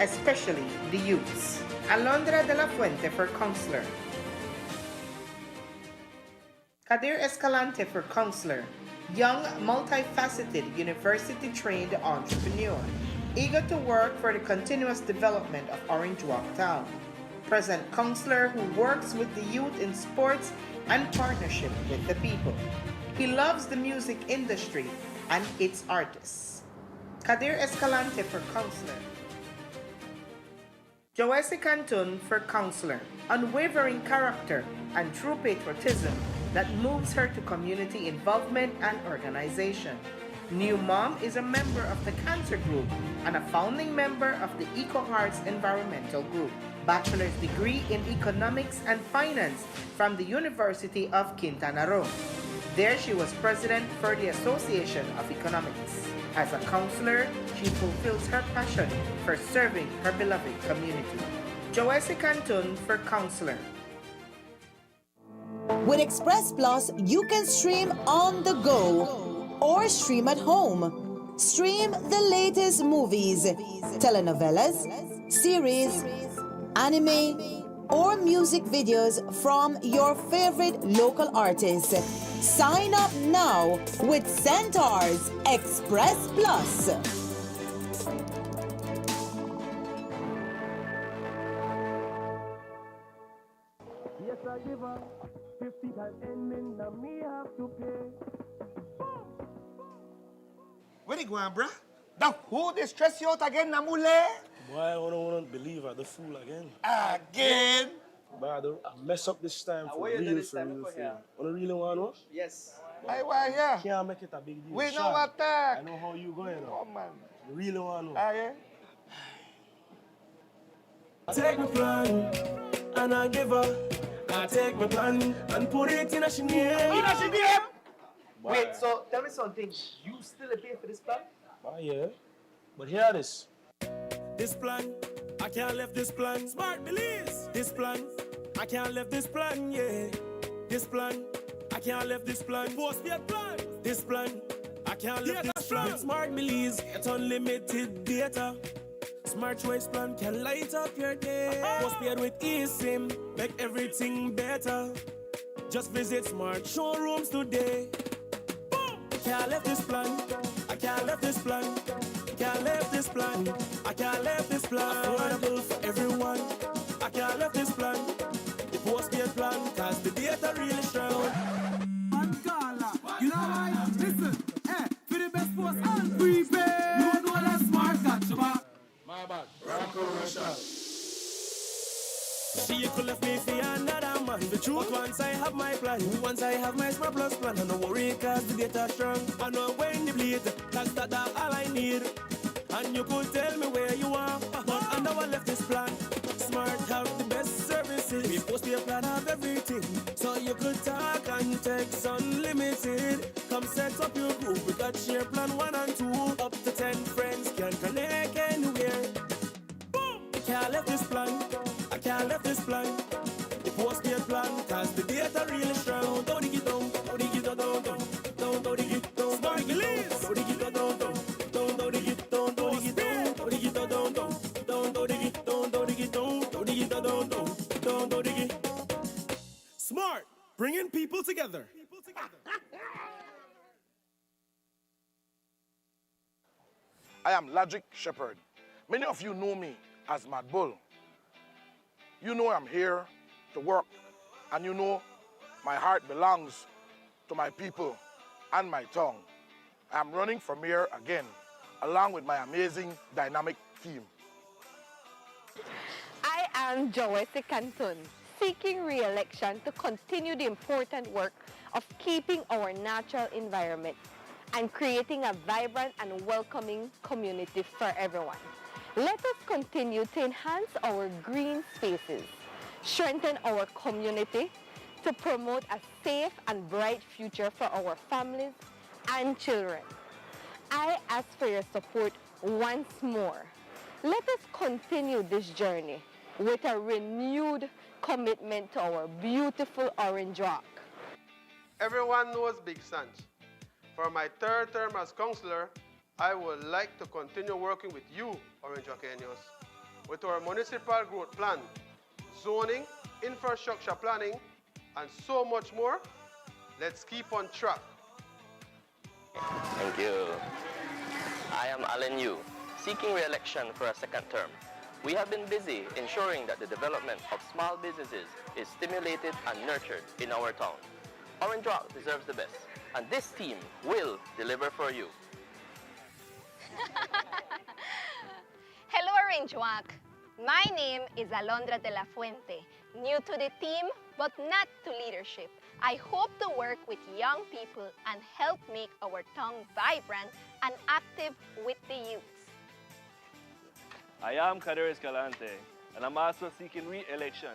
especially the youths. Alondra de la Fuente for Counselor. Kadir Escalante for Counselor. Young, multifaceted, university-trained entrepreneur. Eager to work for the continuous development of Orange Walk Town. Present counselor who works with the youth in sports and partnership with the people. He loves the music industry and its artists. Kadir Escalante for Counselor. Joesse Cantun for Counselor. Unwavering character and true patriotism that moves her to community involvement and organization. New Mom is a member of the Cancer Group and a founding member of the Eco Arts Environmental Group. Bachelor's degree in Economics and Finance from the University of Quintana Roo. There she was president for the Association of Economics. As a counselor, she fulfills her passion for serving her beloved community. Joesse Cantun for Counselor. With Express Plus, you can stream on the go or stream at home. Stream the latest movies, telenovelas, series, anime, or music videos from your favorite local artists. Sign up now with Centaur's Express Plus. Yes, I give her 50 times ending, now me have to pay. Where you going, bruh? The who they stress you out again, Namule? Boy, I don't want to believe I the fool again. Again? But I mess up this time for real, for real. You really want to know? Yes. I want here. Can't make it a big deal. We know Sean, what that. I know how you going now. Oh, man. You really want to know? Yeah? Take my plan, and I give her. I take my plan and put it in a name. Wait, so tell me something. You still pay for this plan? Yeah. But hear this. This plan, I can't left this plan. Smart Belize. This plan, I can't left this plan, yeah. This plan, I can't left this plan. Postpaid plan. This plan, I can't left this plan. Smart Belize, it's unlimited data. Smart choice plan can light up your day. Postpaid with eSIM, make everything better. Just visit Smart showrooms today. Boom! I can't left this plan. I can't left this plan. Can't left this plan. I can't left this plan. Affordable for everyone. I can't left this plan. The postpaid plan, cause the data really strong. You know why? Listen, for the best post and prepaid. You know that Smart got you back. My bad. Rock Russia. See, you could left me for another man. The truth, once I have my plan, once I have my Smart Plus plan, I no worry cause the data strong. I know when the bleed, cause that's all I need. And you could tell me where you are, but I never left this plan. Smart have the best services. We post your plan have everything, so you could talk and text unlimited. Come set up your group, we got share plan 1 and 2. Up to 10 friends can connect anywhere. Boom! I can't left this plan. I can't left this plan. The postpaid plan, cause the data really strong. Don't dig it down, don't dig it down, don't dig it down. Smart Belize. Don't dig it down, don't dig it down, don't dig it down, don't dig it down, don't dig it down, don't dig it down, don't dig it down, don't dig it. Smart, bringing people together. I am Logic Shepherd. Many of you know me as Mad Bull. You know I'm here to work, and you know my heart belongs to my people and my tongue. I'm running for mayor again, along with my amazing dynamic team. I am Joesse Cantun, seeking re-election to continue the important work of keeping our natural environment and creating a vibrant and welcoming community for everyone. Let us continue to enhance our green spaces, strengthen our community to promote a safe and bright future for our families and children. I ask for your support once more. Let us continue this journey with a renewed commitment to our beautiful Orange Rock. Everyone knows Big Sanch. For my third term as councillor, I would like to continue working with you, Orange Rockeños, with our municipal growth plan, zoning, infrastructure planning, and so much more. Let's keep on track. Thank you. I am Alan Yu, seeking re-election for a second term. We have been busy ensuring that the development of small businesses is stimulated and nurtured in our town. Orange Rock deserves the best, and this team will deliver for you. Hello, Orange Walk. My name is Alondra de la Fuente, new to the team, but not to leadership. I hope to work with young people and help make our town vibrant and active with the youths. I am Kader Escalante, and I'm also seeking re-election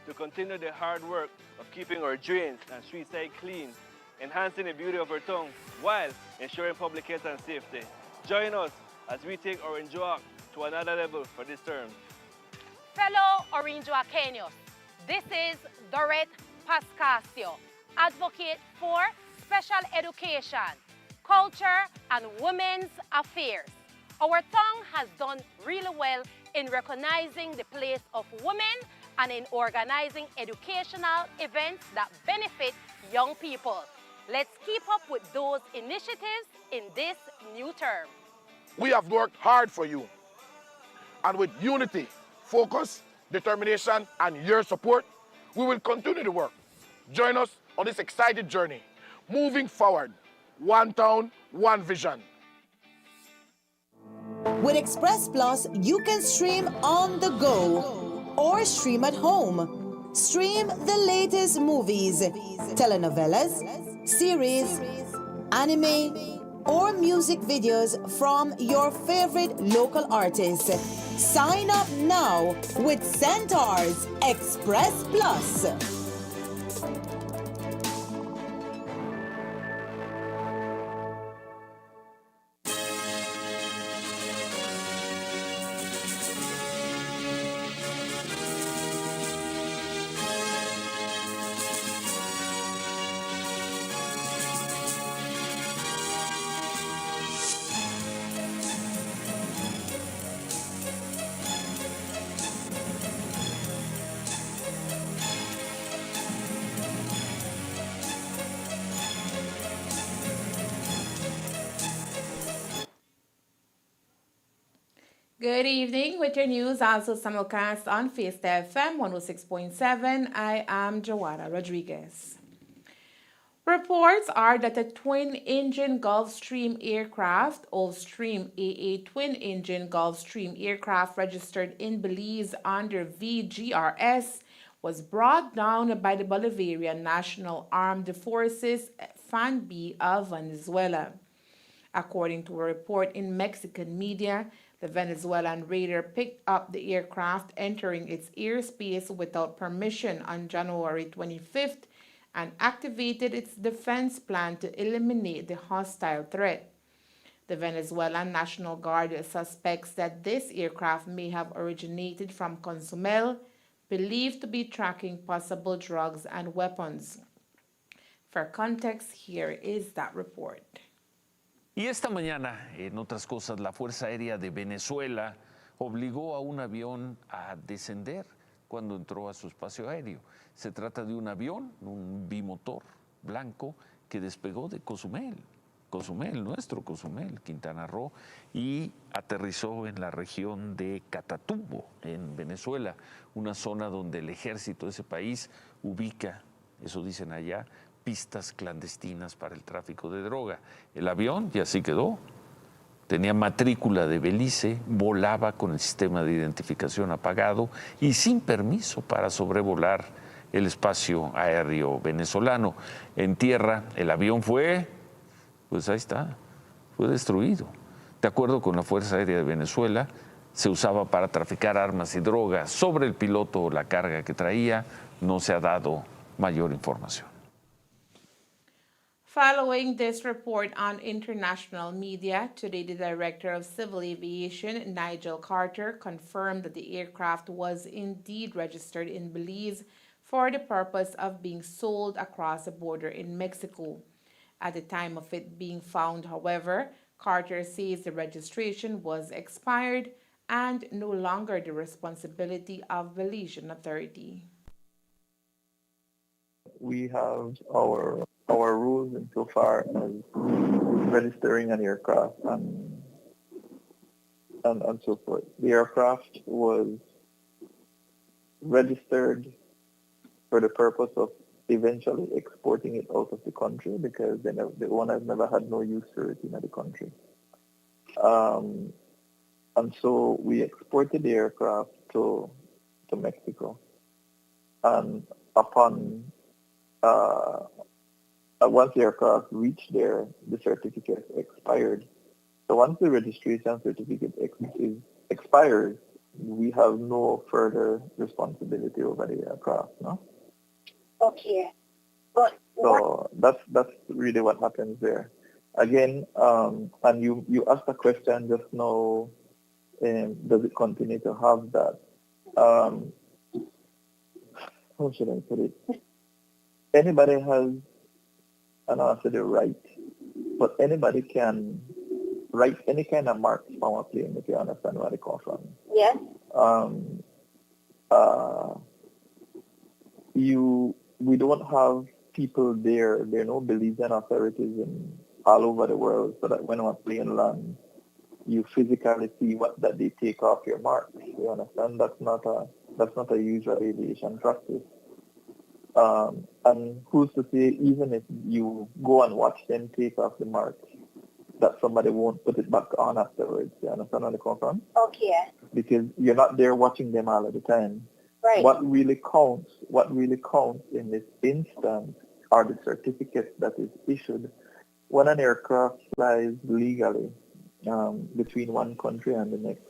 to continue the hard work of keeping our drains and street side clean, enhancing the beauty of our town while ensuring public health and safety. Join us as we take Orange Walk to another level for this term. Fellow Orange Walkenios, this is Dorette Pascasio, advocate for special education, culture, and women's affairs. Our town has done really well in recognizing the place of women and in organizing educational events that benefit young people. Let's keep up with those initiatives in this new term. We have worked hard for you. And with unity, focus, determination, and your support, we will continue to work. Join us on this exciting journey. Moving forward, one town, one vision. With Express Plus, you can stream on the go or stream at home. Stream the latest movies, telenovelas, series, anime, or music videos from your favorite local artists. Sign up now with Centaur's Express Plus. Good evening with your news, also simulcast on Fiesta FM 106.7. I am Joanna Rodriguez. Reports are that a twin-engine Gulfstream aircraft, Gulfstream AA twin-engine Gulfstream aircraft registered in Belize under VGRS, was brought down by the Bolivarian National Armed Forces FANB of Venezuela. According to a report in Mexican media, the Venezuelan raider picked up the aircraft entering its airspace without permission on January 25th and activated its defense plan to eliminate the hostile threat. The Venezuelan National Guard suspects that this aircraft may have originated from Cozumel, believed to be tracking possible drugs and weapons. For context, here is that report. Y esta mañana, en otras cosas, la Fuerza Aérea de Venezuela obligó a un avión a descender cuando entró a su espacio aéreo. Se trata de un avión, un bimotor blanco, que despegó de Cozumel, nuestro Cozumel, Quintana Roo, y aterrizó en la región de Catatumbo, en Venezuela, una zona donde el ejército de ese país ubica, eso dicen allá, pistas clandestinas para el tráfico de droga. El avión ya así quedó, tenía matrícula de Belice, volaba con el sistema de identificación apagado y sin permiso para sobrevolar el espacio aéreo venezolano. En tierra el avión fue, pues ahí está, fue destruido. De acuerdo con la Fuerza Aérea de Venezuela, se usaba para traficar armas y drogas. Sobre el piloto o la carga que traía, no se ha dado mayor información. Following this report on international media, today the Director of Civil Aviation, Nigel Carter, confirmed that the aircraft was indeed registered in Belize for the purpose of being sold across the border in Mexico. At the time of it being found, however, Carter says the registration was expired and no longer the responsibility of Belizean authority. We have our rules insofar as registering an aircraft and so forth. The aircraft was registered for the purpose of eventually exporting it out of the country because the owners never had no use for it in the country. And so we exported the aircraft to Mexico. And upon once the aircraft reached there, the certificate expired. So once the registration certificate expires, we have no further responsibility over the aircraft, no? Okay. But so that's really what happens there. Again, and you asked a question just now, does it continue to have that? How should I put it? Anybody has, and I said the right, but anybody can write any kind of marks from a plane if you understand where they come from. Yes. We don't have people there. There are no Belizean authorities all over the world, so that when a plane lands, you physically see that they take off your marks. You understand? That's not a usual aviation practice. And who's to say, even if you go and watch them take off the marks, that somebody won't put it back on afterwards. You understand where they come from? Okay. Because you're not there watching them all of the time. Right. What really counts in this instance are the certificates that is issued when an aircraft flies legally between one country and the next.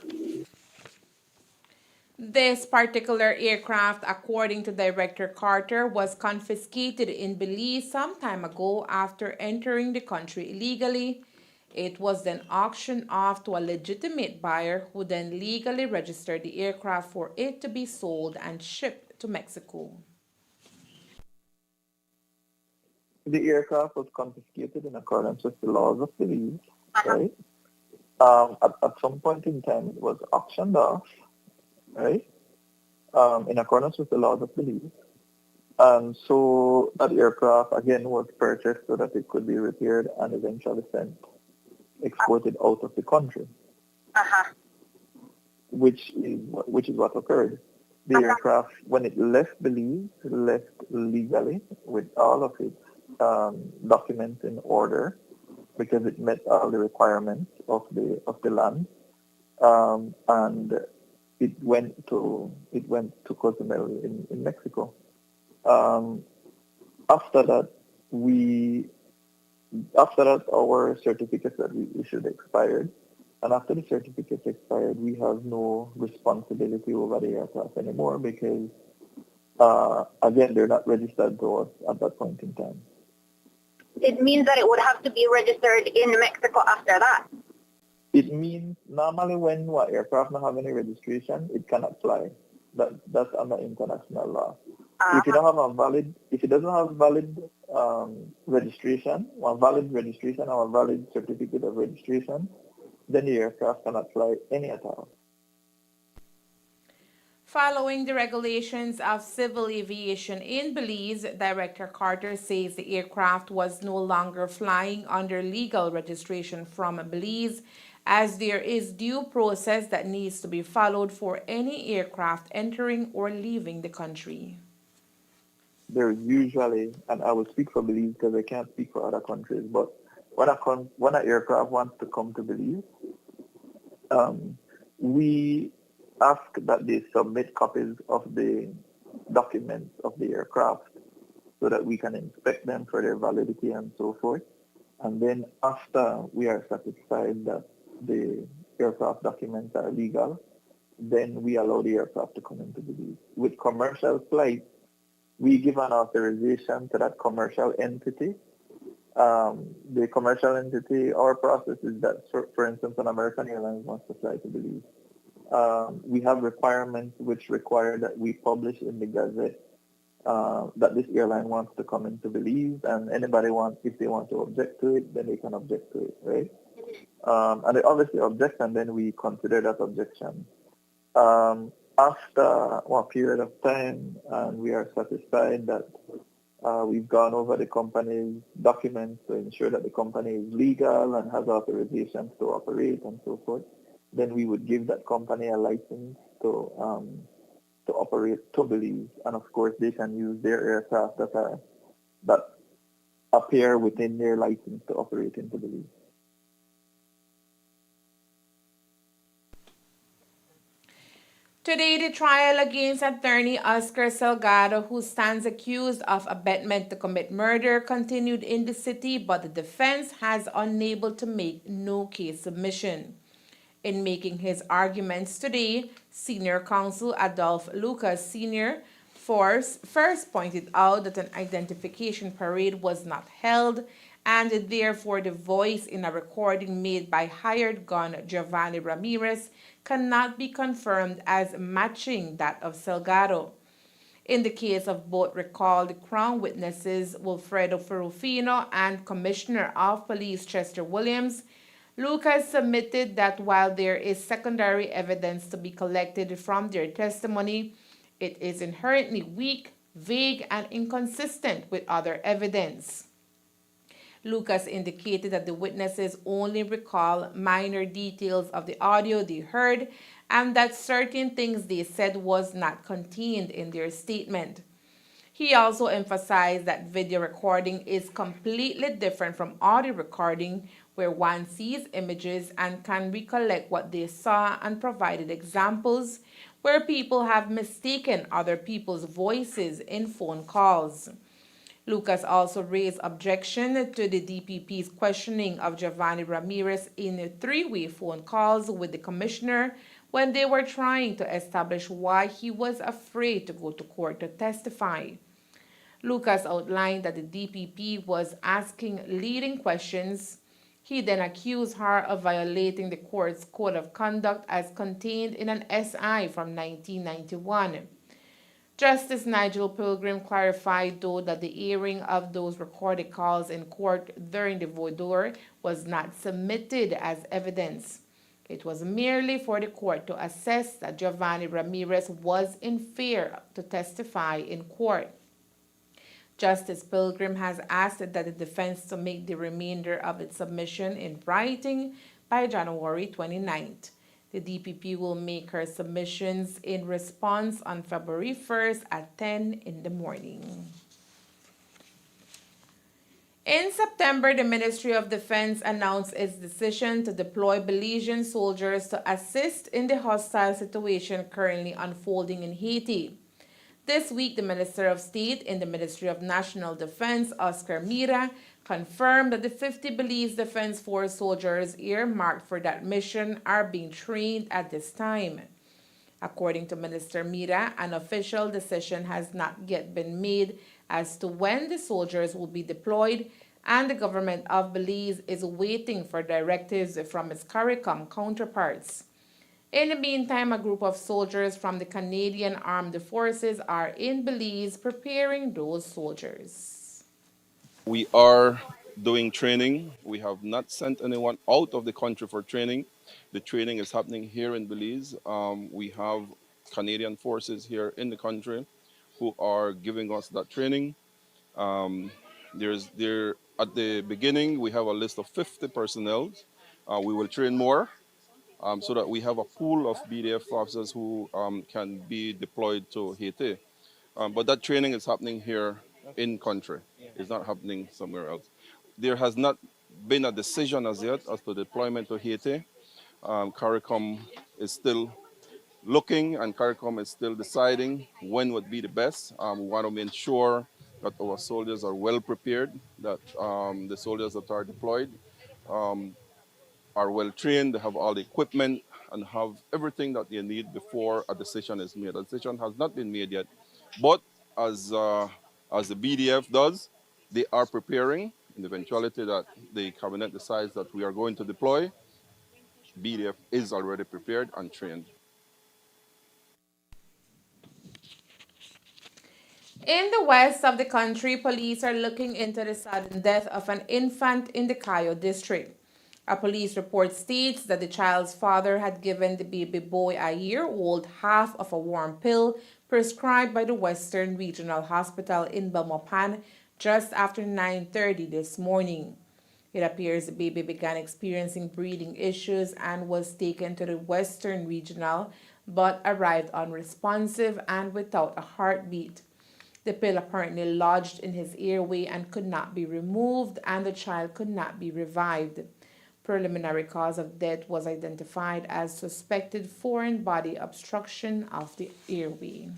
This particular aircraft, according to Director Carter, was confiscated in Belize some time ago after entering the country illegally. It was then auctioned off to a legitimate buyer who then legally registered the aircraft for it to be sold and shipped to Mexico. The aircraft was confiscated in accordance with the laws of Belize, right? At some point in time, it was auctioned off, right? In accordance with the laws of Belize. And so that aircraft, again, was purchased so that it could be repaired and eventually exported out of the country, which is what occurred. The aircraft, when it left Belize, left legally with all of its documents in order because it met all the requirements of the land, and it went to Cozumel in Mexico. After that, our certificates that we issued expired, and after the certificates expired, we have no responsibility over the aircraft anymore because, again, they're not registered to us at that point in time. It means that it would have to be registered in Mexico after that. It means normally when one aircraft not have any registration, it cannot fly. That's under international law. If it doesn't have valid registration, or a valid certificate of registration, then the aircraft cannot fly any at all. Following the regulations of civil aviation in Belize, Director Carter says the aircraft was no longer flying under legal registration from Belize, as there is due process that needs to be followed for any aircraft entering or leaving the country. There's usually, and I will speak for Belize because I can't speak for other countries, but when an aircraft wants to come to Belize, we ask that they submit copies of the documents of the aircraft so that we can inspect them for their validity and so forth. And then after we are satisfied that the aircraft documents are legal, then we allow the aircraft to come into Belize. With commercial flights, we give an authorization to that commercial entity. The commercial entity, our process is that, for instance, an American Airlines wants to fly to Belize. We have requirements which require that we publish in the Gazette that this airline wants to come into Belize, and anybody if they want to object to it, then they can object to it, right? and they obviously object, and then we consider that objection. After one period of time, and we are satisfied that we've gone over the company's documents to ensure that the company is legal and has authorizations to operate and so forth, then we would give that company a license to operate to Belize. And of course, they can use their aircraft that appear within their license to operate into Belize. Today, the trial against attorney Oscar Salgado, who stands accused of abetment to commit murder, continued in the city, but the defense has unable to make no case submission. In making his arguments today, senior counsel Adolph Lucas Sr. first pointed out that an identification parade was not held, and therefore the voice in a recording made by hired gun Giovanni Ramirez cannot be confirmed as matching that of Salgado. In the case of both recalled Crown witnesses Wilfredo Ferrufino and Commissioner of Police Chester Williams, Lucas submitted that while there is secondary evidence to be collected from their testimony, it is inherently weak, vague, and inconsistent with other evidence. Lucas indicated that the witnesses only recall minor details of the audio they heard and that certain things they said was not contained in their statement. He also emphasized that video recording is completely different from audio recording, where one sees images and can recollect what they saw, and provided examples where people have mistaken other people's voices in phone calls. Lucas also raised objection to the DPP's questioning of Giovanni Ramirez in three-way phone calls with the commissioner when they were trying to establish why he was afraid to go to court to testify. Lucas outlined that the DPP was asking leading questions. He then accused her of violating the court's code of conduct as contained in an SI from 1991. Justice Nigel Pilgrim clarified, though, that the airing of those recorded calls in court during the voir dire was not submitted as evidence. It was merely for the court to assess that Giovanni Ramirez was in fear to testify in court. Justice Pilgrim has asked that the defense to make the remainder of its submission in writing by January 29th. The DPP will make her submissions in response on February 1st at 10 in the morning. In September, the Ministry of Defense announced its decision to deploy Belizean soldiers to assist in the hostile situation currently unfolding in Haiti. This week, the Minister of State in the Ministry of National Defense, Oscar Mira, confirmed that the 50 Belize Defense Force soldiers earmarked for that mission are being trained at this time. According to Minister Mira, an official decision has not yet been made as to when the soldiers will be deployed, and the government of Belize is waiting for directives from its CARICOM counterparts. In the meantime, a group of soldiers from the Canadian Armed Forces are in Belize preparing those soldiers. We are doing training. We have not sent anyone out of the country for training. The training is happening here in Belize. We have Canadian forces here in the country who are giving us that training. At the beginning, we have a list of 50 personnel. We will train more. So that we have a pool of BDF officers who can be deployed to Haiti. But that training is happening here in country. It's not happening somewhere else. There has not been a decision as yet as to deployment to Haiti. CARICOM is still looking, and CARICOM is still deciding when would be the best. We want to ensure that our soldiers are well prepared, that the soldiers that are deployed are well trained, they have all the equipment, and have everything that they need before a decision is made. A decision has not been made yet, but as the BDF does, they are preparing. In the eventuality that the cabinet decides that we are going to deploy, BDF is already prepared and trained. In the west of the country, police are looking into the sudden death of an infant in the Cayo district. A police report states that the child's father had given the baby boy a year-old half of a warm pill prescribed by the Western Regional Hospital in Belmopan just after 9:30 this morning. It appears the baby began experiencing breathing issues and was taken to the Western Regional, but arrived unresponsive and without a heartbeat. The pill apparently lodged in his airway and could not be removed, and the child could not be revived. Preliminary cause of death was identified as suspected foreign body obstruction of the airway.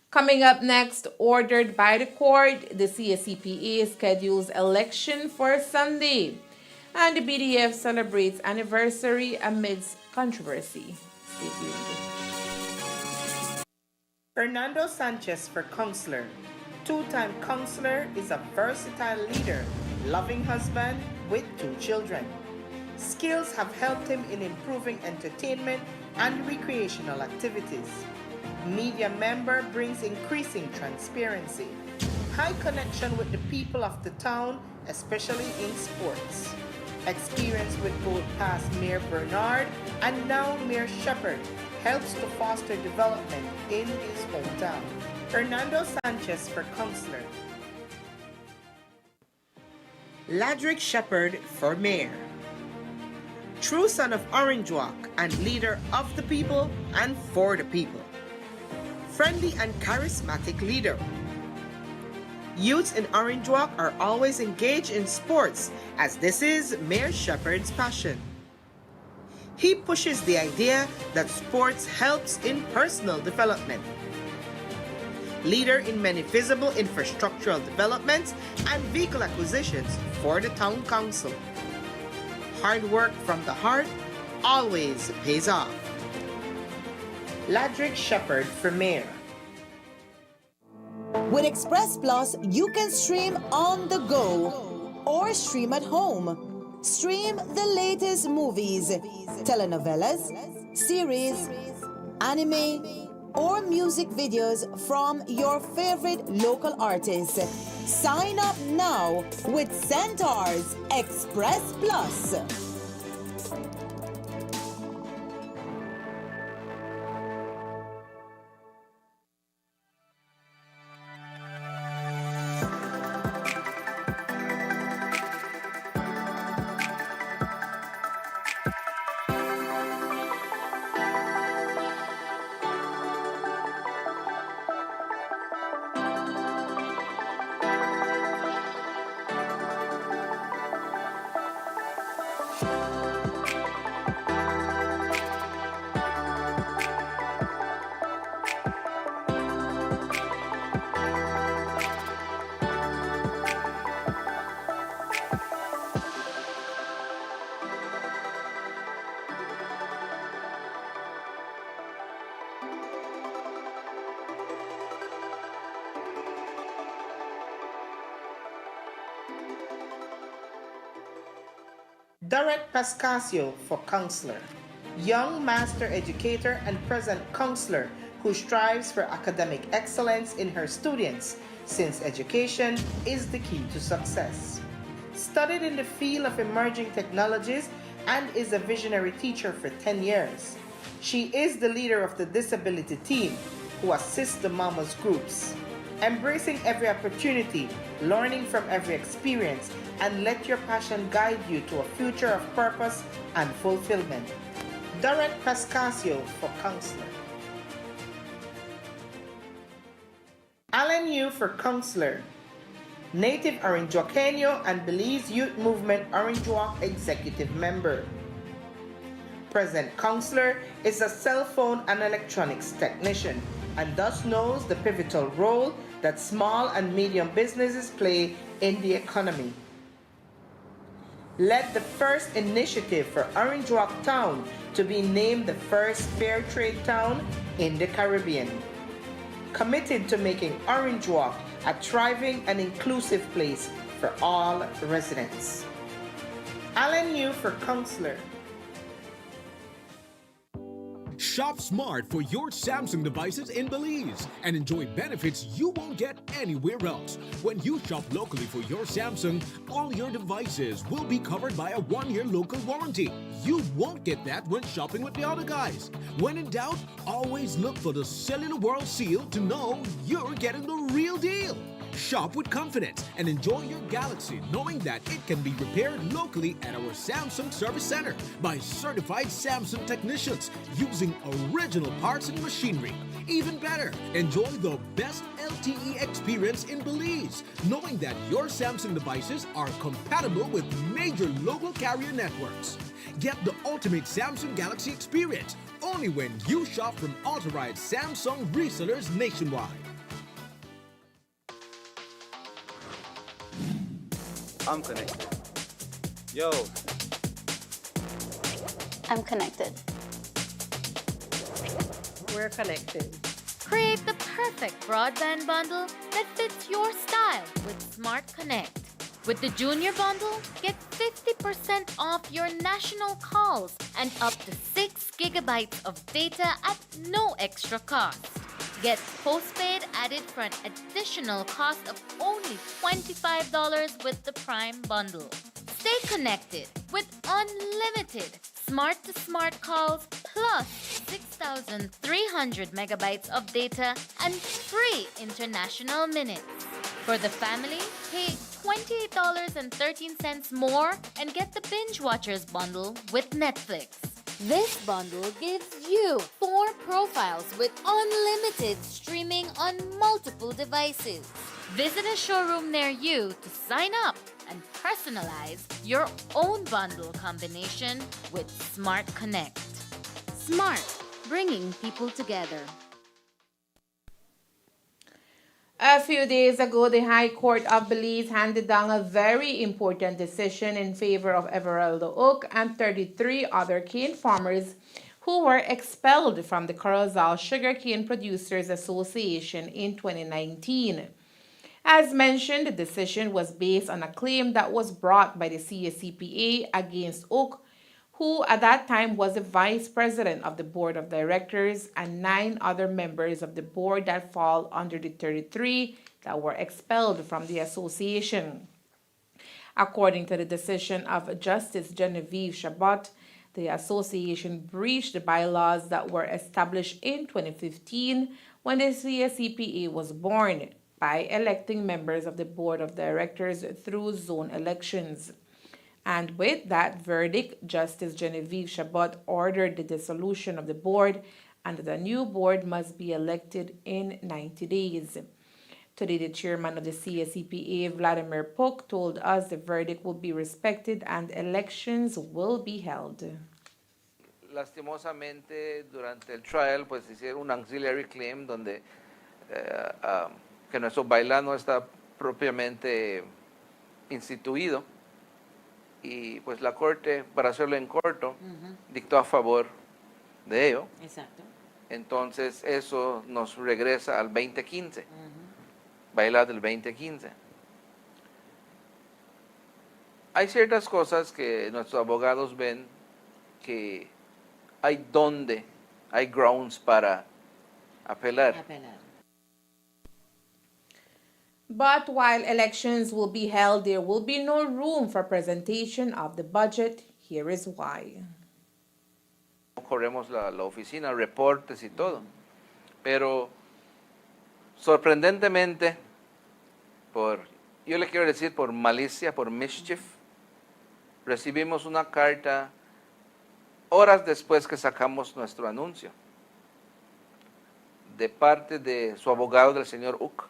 Coming up next, ordered by the court, the CSCPA schedules election for Sunday, and the BDF celebrates anniversary amidst controversy. Stay tuned. Fernando Sanchez for counselor. Two-time counselor is a versatile leader, loving husband with 2 children. Skills have helped him in improving entertainment and recreational activities. Media member brings increasing transparency. High connection with the people of the town, especially in sports. Experience with both past Mayor Bernard and now Mayor Shepherd helps to foster development in his hometown. Fernando Sanchez for counselor. Ladrick Shepherd for mayor. True son of Orange Walk and leader of the people and for the people. Friendly and charismatic leader. Youths in Orange Walk are always engaged in sports, as this is Mayor Shepherd's passion. He pushes the idea that sports helps in personal development. Leader in many visible infrastructural developments and vehicle acquisitions for the town council. Hard work from the heart always pays off. Ladrick Shepherd for mayor. With Express Plus, you can stream on the go or stream at home. Stream the latest movies, telenovelas, series, anime, or music videos from your favorite local artists. Sign up now with Centaur's Express Plus. Dorette Pascasio for counselor. Young master educator and present counselor who strives for academic excellence in her students, since education is the key to success. Studied in the field of emerging technologies and is a visionary teacher for 10 years. She is the leader of the disability team who assists the mamas groups. Embracing every opportunity, learning from every experience, and let your passion guide you to a future of purpose and fulfillment. Dorette Pascasio for counselor. Alan Yu for counselor. Native Orangewakenyo and Belize Youth Movement Orange Walk executive member. Present counselor is a cell phone and electronics technician and thus knows the pivotal role that small and medium businesses play in the economy. Led the first initiative for Orange Walk Town to be named the first fair trade town in the Caribbean. Committed to making Orange Walk a thriving and inclusive place for all residents. Alan Yu for counselor. Shop smart for your Samsung devices in Belize and enjoy benefits you won't get anywhere else. When you shop locally for your Samsung, all your devices will be covered by a 1-year local warranty. You won't get that when shopping with the other guys. When in doubt, always look for the Cellular World seal to know you're getting the real deal. Shop with confidence and enjoy your Galaxy knowing that it can be repaired locally at our Samsung Service Center by certified Samsung technicians using original parts and machinery. Even better, enjoy the best LTE experience in Belize, knowing that your Samsung devices are compatible with major local carrier networks. Get the ultimate Samsung Galaxy experience only when you shop from authorized Samsung resellers nationwide. I'm connected. Yo. I'm connected. We're connected. Create the perfect broadband bundle that fits your style with Smart Connect. With the Junior Bundle, get 50% off your national calls and up to 6 gigabytes of data at no extra cost. Get postpaid added for an additional cost of only $25 with the Prime Bundle. Stay connected with unlimited smart-to-smart calls plus 6,300 megabytes of data and free international minutes. For the family, pay $28.13 more and get the Binge Watchers Bundle with Netflix. This bundle gives you 4 profiles with unlimited streaming on multiple devices. Visit a showroom near you to sign up and personalize your own bundle combination with Smart Connect. Smart, bringing people together. A few days ago, the High Court of Belize handed down a very important decision in favor of Everaldo Oak and 33 other cane farmers who were expelled from the Corozal Sugarcane Producers Association in 2019. As mentioned, the decision was based on a claim that was brought by the CSCPA against Oak, who at that time was the vice president of the board of directors, and 9 other members of the board that fall under the 33 that were expelled from the association. According to the decision of Justice Genevieve Chabot, the association breached the bylaws that were established in 2015 when the CSCPA was born by electing members of the board of directors through zone elections. And with that verdict, Justice Genevieve Chabot ordered the dissolution of the board, and the new board must be elected in 90 days. Today, the chairman of the CSCPA, Vladimir Pok, told us the verdict will be respected and elections will be held. Lastimosamente, durante el trial, pues hicieron un auxiliary claim donde que nuestro bailar no está propiamente instituido. Y pues la corte, para hacerlo en corto, dictó a favor de ello. Exacto. Entonces eso nos regresa al 2015, bailar del 2015. Hay ciertas cosas que nuestros abogados ven que hay grounds para apelar. But while elections will be held, there will be no room for presentation of the budget. Here is why. Corremos la oficina, reportes y todo. Pero sorprendentemente, yo le quiero decir por malicia, por mischief, recibimos una carta horas después que sacamos nuestro anuncio, de parte de su abogado, del señor Uck.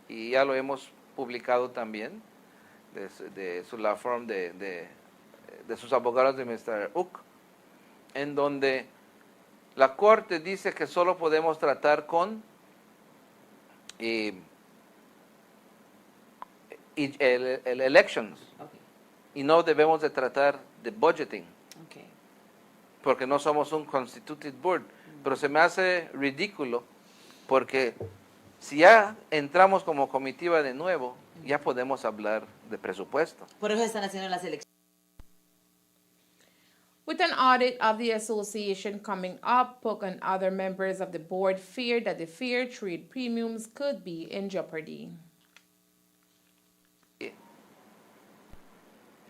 Y ya lo hemos publicado también, de su law firm, de sus abogados de Mr. Uck, en donde la corte dice que solo podemos tratar con el elections, y no debemos de tratar de budgeting, porque no somos un constituted board. Pero se me hace ridículo, porque si ya entramos como comitiva de nuevo, ya podemos hablar de presupuesto. Por eso están haciendo las elecciones. With an audit of the association coming up, Pook and other members of the board feared that the fair trade premiums could be in jeopardy.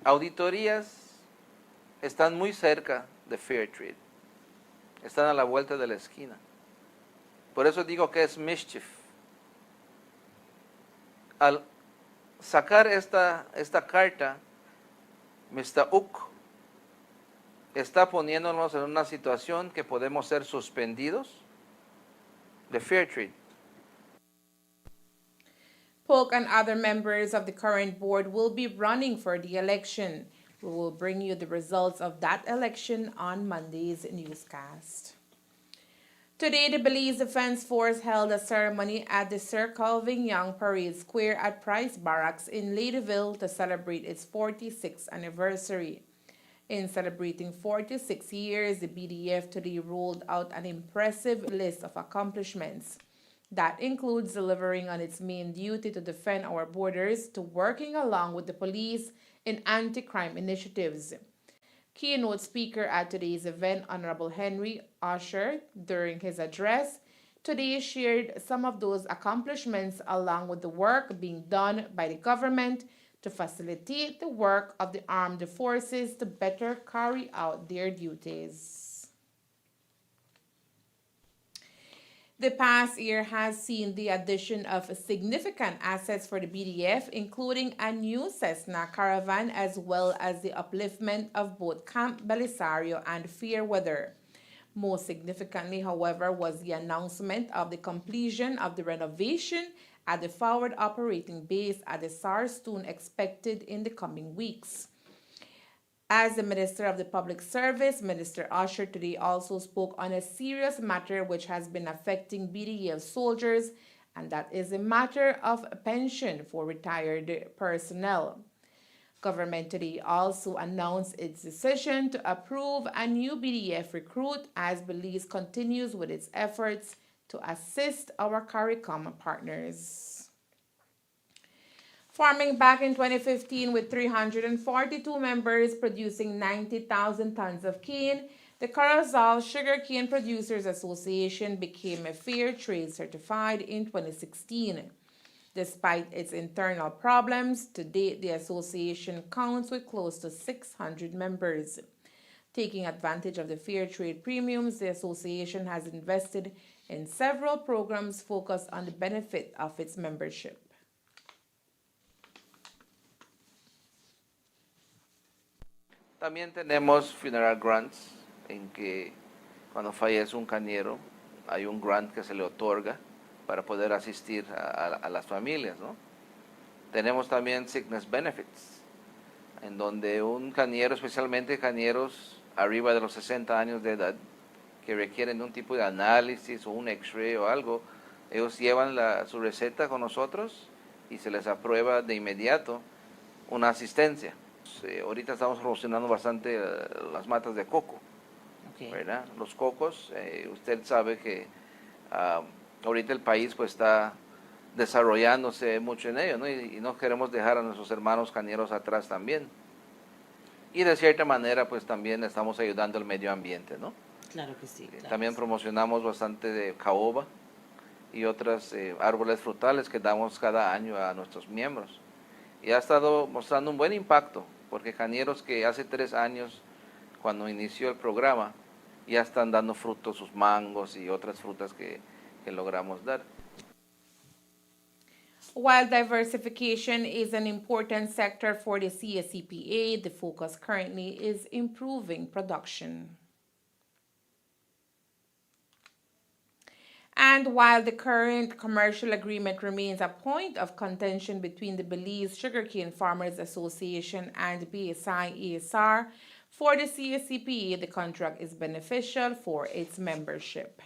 Auditorías están muy cerca de fair trade, están a la vuelta de la esquina. Por eso digo que es mischief. Al sacar esta carta, Mr. Uck está poniéndonos en una situación que podemos ser suspendidos de fair trade. Polk and other members of the current board will be running for the election. We will bring you the results of that election on Monday's newscast. Today, the Belize Defense Force held a ceremony at the Sir Calvin Young Parade Square at Price Barracks in Ladyville to celebrate its 46th anniversary. In celebrating 46 years, the BDF today rolled out an impressive list of accomplishments. That includes delivering on its main duty to defend our borders to working along with the police in anti-crime initiatives. Keynote speaker at today's event, Honorable Henry Usher, during his address, today shared some of those accomplishments along with the work being done by the government to facilitate the work of the armed forces to better carry out their duties. The past year has seen the addition of significant assets for the BDF, including a new Cessna Caravan, as well as the upliftment of both Camp Belisario and Fairweather. Most significantly, however, was the announcement of the completion of the renovation at the forward operating base at the Sarstoon, expected in the coming weeks. As the Minister of the Public Service, Minister Usher today also spoke on a serious matter which has been affecting BDF soldiers, and that is a matter of pension for retired personnel. Government today also announced its decision to approve a new BDF recruit as Belize continues with its efforts to assist our CARICOM partners. Forming back in 2015 with 342 members producing 90,000 tons of cane, the Corozal Sugarcane Producers Association became a fair trade certified in 2016. Despite its internal problems, to date the association counts with close to 600 members. Taking advantage of the fair trade premiums, the association has invested in several programs focused on the benefit of its membership. También tenemos funeral grants, en que cuando fallece un cañero hay un grant que se le otorga para poder asistir a las familias, ¿no? Tenemos también sickness benefits, en donde un cañero, especialmente cañeros arriba de los 60 años de edad, que requieren un tipo de análisis o un x-ray o algo, ellos llevan su receta con nosotros y se les aprueba de inmediato una asistencia. Ahorita estamos promocionando bastante las matas de coco, ¿verdad? Los cocos, usted sabe que ahorita el país pues está desarrollándose mucho en ello, ¿no? Y no queremos dejar a nuestros hermanos cañeros atrás también. Y de cierta manera pues también estamos ayudando al medio ambiente, ¿no? Claro que sí. Claro también que sí. promocionamos bastante de caoba y otros árboles frutales que damos cada año a nuestros miembros. Y ha estado mostrando un buen impacto, porque cañeros que hace 3 años, cuando inició el programa, ya están dando frutos, sus mangos y otras frutas que logramos dar. While diversification is an important sector for the CSCPA, the focus currently is improving production. And while the current commercial agreement remains a point of contention between the Belize Sugarcane Farmers Association and BSI-ASR, for the CSCPA, the contract is beneficial for its membership.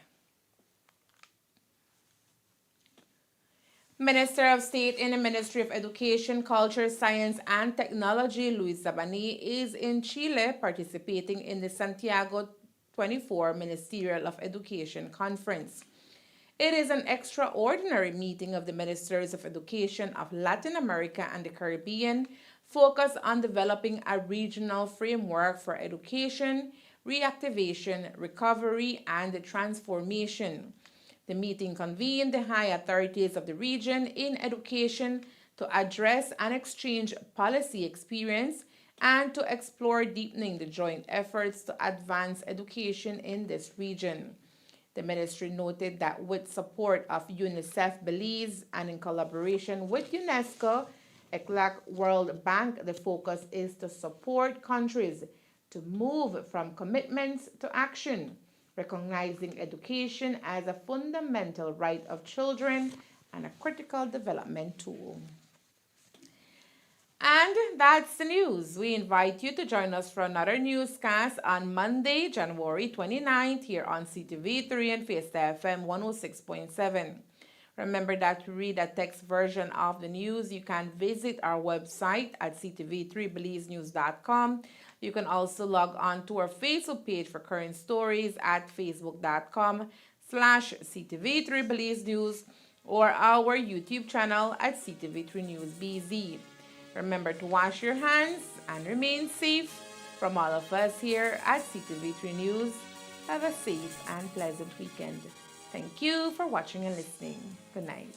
Minister of State in the Ministry of Education, Culture, Science and Technology, Luis Zabani, is in Chile participating in the Santiago 24 Ministerial of Education Conference. It is an extraordinary meeting of the Ministers of Education of Latin America and the Caribbean, focus on developing a regional framework for education, reactivation, recovery, and transformation. The meeting convened the high authorities of the region in education to address and exchange policy experience and to explore deepening the joint efforts to advance education in this region. The ministry noted that with support of UNICEF Belize and in collaboration with UNESCO, ECLAC World Bank, the focus is to support countries to move from commitments to action, recognizing education as a fundamental right of children and a critical development tool. And that's the news. We invite you to join us for another newscast on Monday, January 29th, here on CTV3 and Fiesta FM 106.7. Remember that to read a text version of the news, you can visit our website at ctv3belizenews.com. You can also log on to our Facebook page for current stories at facebook.com/ctv3belizenews or our YouTube channel at CTV3 News BZ. Remember to wash your hands and remain safe. From all of us here at CTV3 News, have a safe and pleasant weekend. Thank you for watching and listening. Good night.